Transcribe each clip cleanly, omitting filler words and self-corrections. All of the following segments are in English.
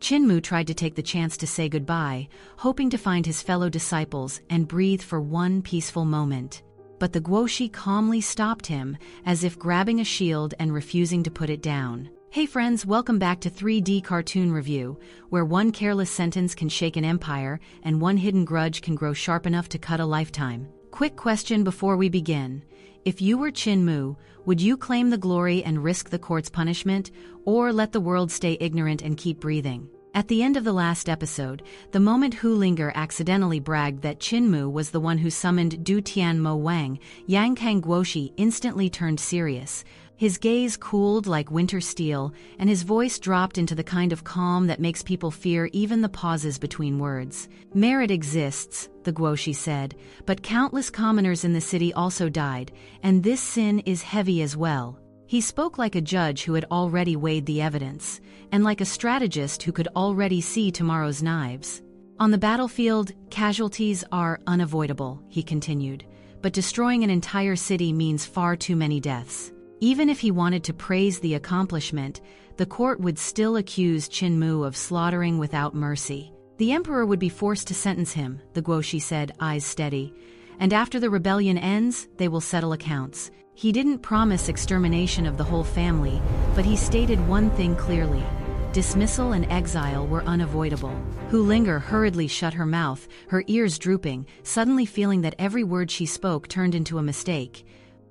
Qin Mu tried to take the chance to say goodbye, hoping to find his fellow disciples and breathe for one peaceful moment. But the Guoshi calmly stopped him, as if grabbing a shield and refusing to put it down. Hey friends, welcome back to 3D Cartoon Review, where one careless sentence can shake an empire and one hidden grudge can grow sharp enough to cut a lifetime. Quick question before we begin. If you were Qin Mu, would you claim the glory and risk the court's punishment, or let the world stay ignorant and keep breathing? At the end of the last episode, the moment Ling'er accidentally bragged that Qin Mu was the one who summoned Tian Mo Wang, Yankang Guoshi instantly turned serious. His gaze cooled like winter steel, and his voice dropped into the kind of calm that makes people fear even the pauses between words. Merit exists, the Guoshi said, but countless commoners in the city also died, and this sin is heavy as well. He spoke like a judge who had already weighed the evidence, and like a strategist who could already see tomorrow's knives. On the battlefield, casualties are unavoidable, he continued, but destroying an entire city means far too many deaths. Even if he wanted to praise the accomplishment, the court would still accuse Qin Mu of slaughtering without mercy. The emperor would be forced to sentence him, the Guoshi said, eyes steady. And after the rebellion ends, they will settle accounts. He didn't promise extermination of the whole family, but he stated one thing clearly. Dismissal and exile were unavoidable. Ling'er hurriedly shut her mouth, her ears drooping, suddenly feeling that every word she spoke turned into a mistake.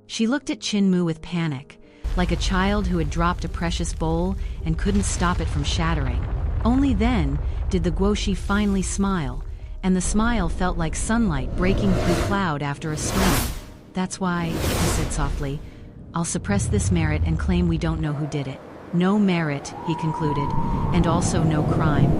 She looked at Qin Mu with panic, like a child who had dropped a precious bowl and couldn't stop it from shattering. Only then did the Guoshi finally smile, and the smile felt like sunlight breaking through cloud after a storm. That's why, he said softly, I'll suppress this merit and claim we don't know who did it. No merit, he concluded, and also no crime.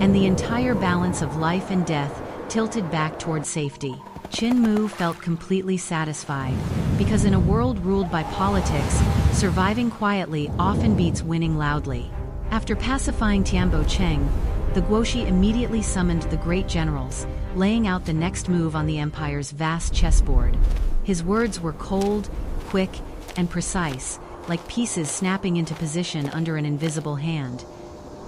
And the entire balance of life and death tilted back toward safety. Qin Mu felt completely satisfied, because in a world ruled by politics, surviving quietly often beats winning loudly. After pacifying Tianbo Cheng, the Guoshi immediately summoned the great generals, laying out the next move on the empire's vast chessboard. His words were cold, quick, and precise, like pieces snapping into position under an invisible hand.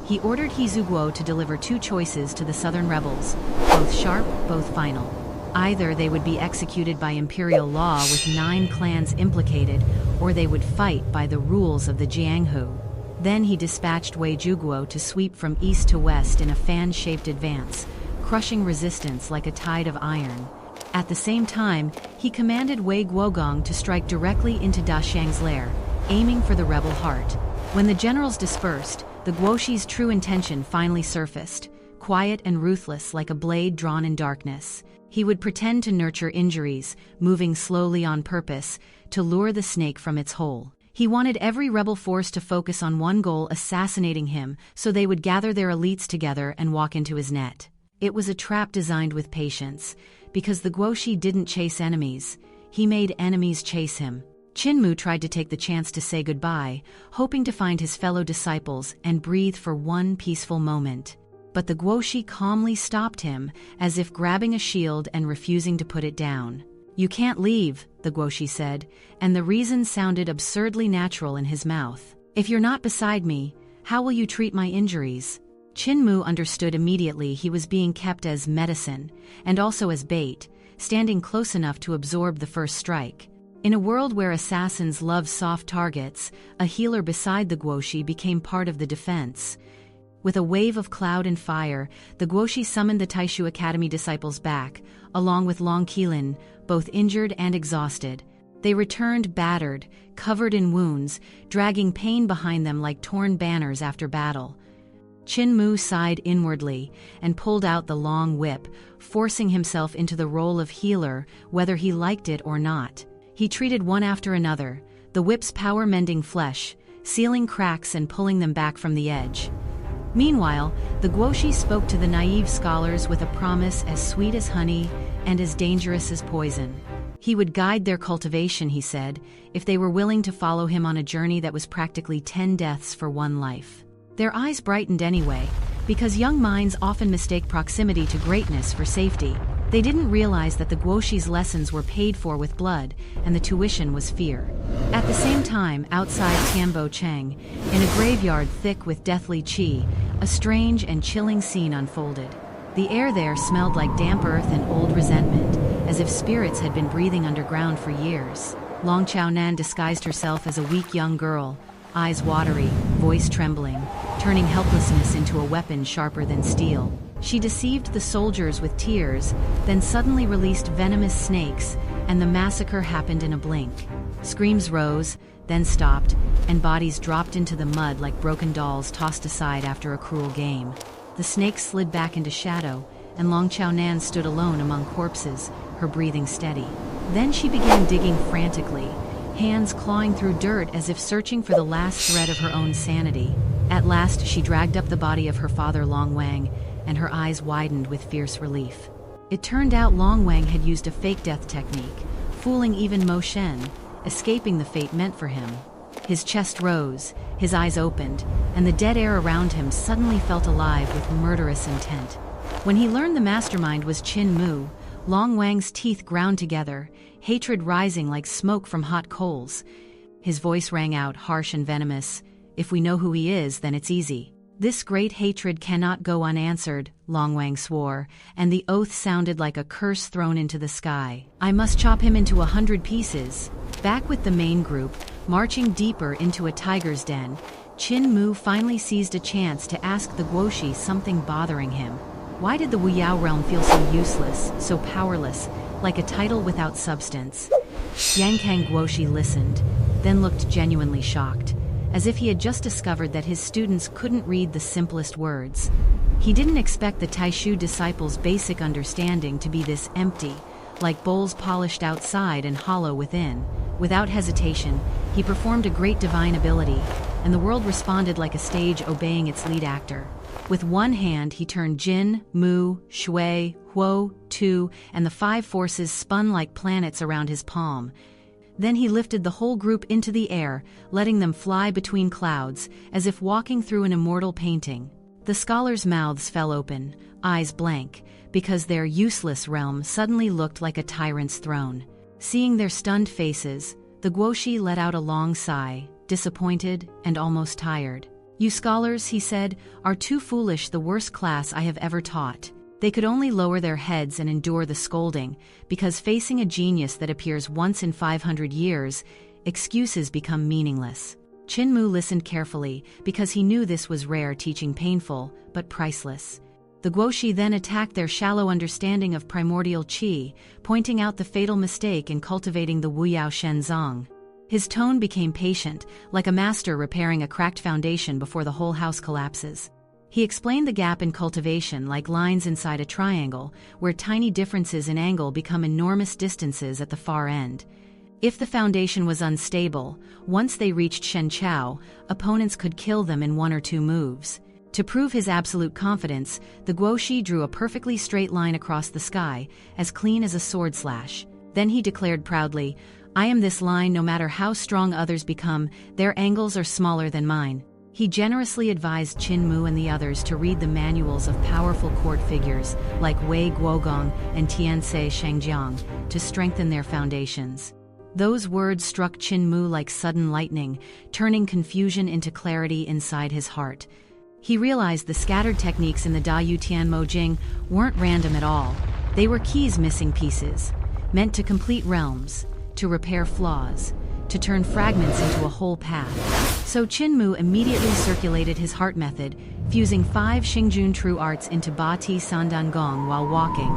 He ordered Guo to deliver two choices to the southern rebels, both sharp, both final. Either they would be executed by imperial law with 9 clans implicated, or they would fight by the rules of the jianghu. Then he dispatched Guo to sweep from east to west in a fan-shaped advance, crushing resistance like a tide of iron. At the same time, he commanded Guogong to strike directly into Da Xiang's lair, aiming for the rebel heart. When the generals dispersed, the Guoshi's true intention finally surfaced, quiet and ruthless like a blade drawn in darkness. He would pretend to nurture injuries, moving slowly on purpose, to lure the snake from its hole. He wanted every rebel force to focus on one goal, assassinating him, so they would gather their elites together and walk into his net. It was a trap designed with patience, because the Guoshi didn't chase enemies, he made enemies chase him. Qin Mu tried to take the chance to say goodbye, hoping to find his fellow disciples and breathe for one peaceful moment. But the Guoshi calmly stopped him, as if grabbing a shield and refusing to put it down. You can't leave, the Guoshi said, and the reason sounded absurdly natural in his mouth. If you're not beside me, how will you treat my injuries? Qin Mu understood immediately he was being kept as medicine, and also as bait, standing close enough to absorb the first strike. In a world where assassins love soft targets, a healer beside the Guoshi became part of the defense. With a wave of cloud and fire, the Guoshi summoned the Taixue Academy disciples back, along with Long Qilin, both injured and exhausted. They returned battered, covered in wounds, dragging pain behind them like torn banners after battle. Qin Mu sighed inwardly and pulled out the long whip, forcing himself into the role of healer, whether he liked it or not. He treated one after another, the whip's power mending flesh, sealing cracks and pulling them back from the edge. Meanwhile, the Guoshi spoke to the naive scholars with a promise as sweet as honey and as dangerous as poison. He would guide their cultivation, he said, if they were willing to follow him on a journey that was practically 10 deaths for one life. Their eyes brightened anyway, because young minds often mistake proximity to greatness for safety. They didn't realize that the Guoshi's lessons were paid for with blood, and the tuition was fear. At the same time, outside Tianbo Cheng, in a graveyard thick with deathly qi, a strange and chilling scene unfolded. The air there smelled like damp earth and old resentment, as if spirits had been breathing underground for years. Long Chaonan disguised herself as a weak young girl, eyes watery, voice trembling, turning helplessness into a weapon sharper than steel. She deceived the soldiers with tears, then suddenly released venomous snakes, and the massacre happened in a blink. Screams rose, then stopped, and bodies dropped into the mud like broken dolls tossed aside after a cruel game. The snakes slid back into shadow, and Long Chaonan stood alone among corpses, her breathing steady. Then she began digging frantically, hands clawing through dirt as if searching for the last thread of her own sanity. At last she dragged up the body of her father Long Wang, and her eyes widened with fierce relief. It turned out Long Wang had used a fake death technique, fooling even Mo Shen, escaping the fate meant for him. His chest rose, his eyes opened, and the dead air around him suddenly felt alive with murderous intent. When he learned the mastermind was Qin Mu, Long Wang's teeth ground together, hatred rising like smoke from hot coals. His voice rang out harsh and venomous, "If we know who he is, then it's easy." This great hatred cannot go unanswered, Long Wang swore, and the oath sounded like a curse thrown into the sky. "I must chop him into 100 pieces." Back with the main group, marching deeper into a tiger's den, Qin Mu finally seized a chance to ask the Guoshi something bothering him. Why did the Wuyao realm feel so useless, so powerless, like a title without substance? Yankang Guoshi listened, then looked genuinely shocked, as if he had just discovered that his students couldn't read the simplest words. He didn't expect the Taixue disciples' basic understanding to be this empty, like bowls polished outside and hollow within. Without hesitation, he performed a great divine ability, and the world responded like a stage obeying its lead actor. With one hand he turned Jin, Mu, Shui, Huo, Tu, and the 5 forces spun like planets around his palm. Then he lifted the whole group into the air, letting them fly between clouds, as if walking through an immortal painting. The scholars' mouths fell open, eyes blank, because their useless realm suddenly looked like a tyrant's throne. Seeing their stunned faces, the Guoshi let out a long sigh, disappointed and almost tired. "You scholars," he said, "are too foolish, the worst class I have ever taught." They could only lower their heads and endure the scolding, because facing a genius that appears once in 500 years, excuses become meaningless. Qin Mu listened carefully, because he knew this was rare teaching, painful, but priceless. The Guoshi then attacked their shallow understanding of primordial qi, pointing out the fatal mistake in cultivating the Wuyao Shenzong. His tone became patient, like a master repairing a cracked foundation before the whole house collapses. He explained the gap in cultivation like lines inside a triangle, where tiny differences in angle become enormous distances at the far end. If the foundation was unstable, once they reached Xianxia, opponents could kill them in 1 or 2 moves. To prove his absolute confidence, the Guoshi drew a perfectly straight line across the sky, as clean as a sword slash. Then he declared proudly, "I am this line no matter how strong others become, their angles are smaller than mine." He generously advised Qin Mu and the others to read the manuals of powerful court figures like Wei Guogong and Tianse Shangjiang to strengthen their foundations. Those words struck Qin Mu like sudden lightning, turning confusion into clarity inside his heart. He realized the scattered techniques in the Dayu Tianmo Jing weren't random at all. They were keys, missing pieces, meant to complete realms, to repair flaws, to turn fragments into a whole path. So Qin Mu immediately circulated his heart method, fusing 5 Xingjun true arts into Ba Ti San Dan Gong while walking.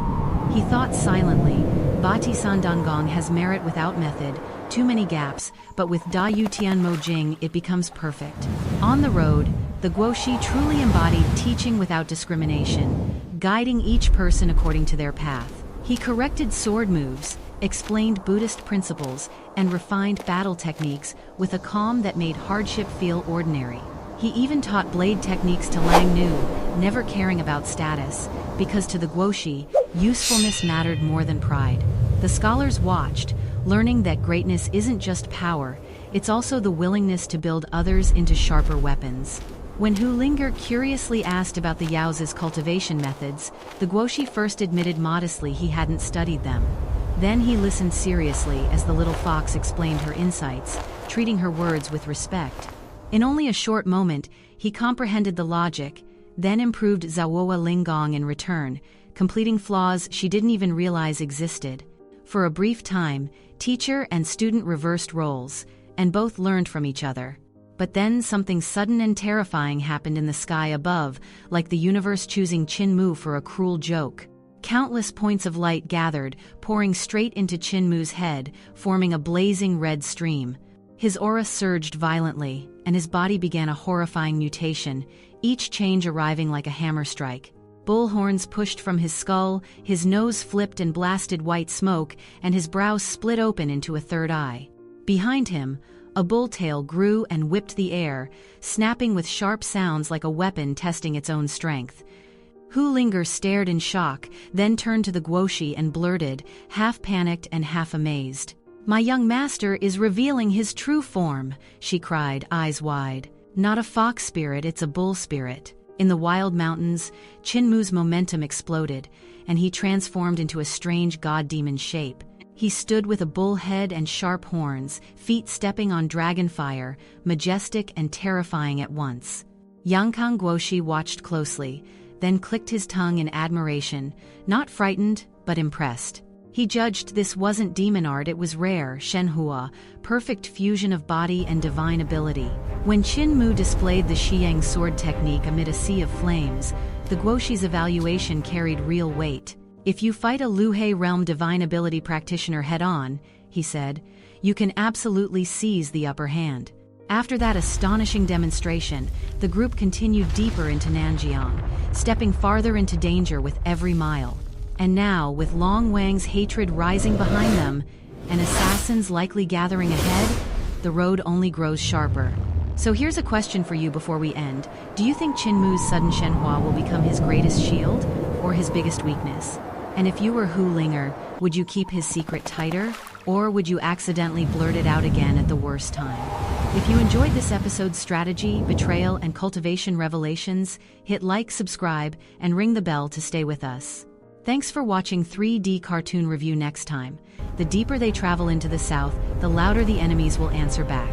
He thought silently, Ba Ti San Dan Gong has merit without method, too many gaps, but with Da Yu Tianmo Jing it becomes perfect. On the road, the Guoshi truly embodied teaching without discrimination, guiding each person according to their path. He corrected sword moves, explained Buddhist principles, and refined battle techniques with a calm that made hardship feel ordinary. He even taught blade techniques to Lang Nu, never caring about status, because to the Guoshi, usefulness mattered more than pride. The scholars watched, learning that greatness isn't just power, it's also the willingness to build others into sharper weapons. When Ling'er curiously asked about the Yao's cultivation methods, the Guoshi first admitted modestly he hadn't studied them. Then he listened seriously as the little fox explained her insights, treating her words with respect. In only a short moment, he comprehended the logic, then improved Zawoa Linggong in return, completing flaws she didn't even realize existed. For a brief time, teacher and student reversed roles, and both learned from each other. But then something sudden and terrifying happened in the sky above, like the universe choosing Qin Mu for a cruel joke. Countless points of light gathered, pouring straight into Qin Mu's head, forming a blazing red stream. His aura surged violently, and his body began a horrifying mutation, each change arriving like a hammer strike. Bull horns pushed from his skull, his nose flipped and blasted white smoke, and his brows split open into a third eye. Behind him, a bull tail grew and whipped the air, snapping with sharp sounds like a weapon testing its own strength. Ling'er stared in shock, then turned to the Guoshi and blurted, half panicked and half amazed. "My young master is revealing his true form," she cried, eyes wide. "Not a fox spirit, it's a bull spirit." In the wild mountains, Qin Mu's momentum exploded, and he transformed into a strange god-demon shape. He stood with a bull head and sharp horns, feet stepping on dragon fire, majestic and terrifying at once. Yankang Guoshi watched closely, then clicked his tongue in admiration, not frightened, but impressed. He judged this wasn't demon art, it was rare, Shenhua, perfect fusion of body and divine ability. When Qin Mu displayed the Xiang sword technique amid a sea of flames, the Guoshi's evaluation carried real weight. "If you fight a Luhe realm divine ability practitioner head-on," he said, "you can absolutely seize the upper hand." After that astonishing demonstration, the group continued deeper into Nanjiang, stepping farther into danger with every mile. And now, with Long Wang's hatred rising behind them, and assassins likely gathering ahead, the road only grows sharper. So here's a question for you before we end. Do you think Qin Mu's sudden Shenhua will become his greatest shield, or his biggest weakness? And if you were Ling'er, would you keep his secret tighter, or would you accidentally blurt it out again at the worst time? If you enjoyed this episode's strategy, betrayal, and cultivation revelations, hit like, subscribe, and ring the bell to stay with us. Thanks for watching 3D Cartoon Review. Next time, the deeper they travel into the south, the louder the enemies will answer back.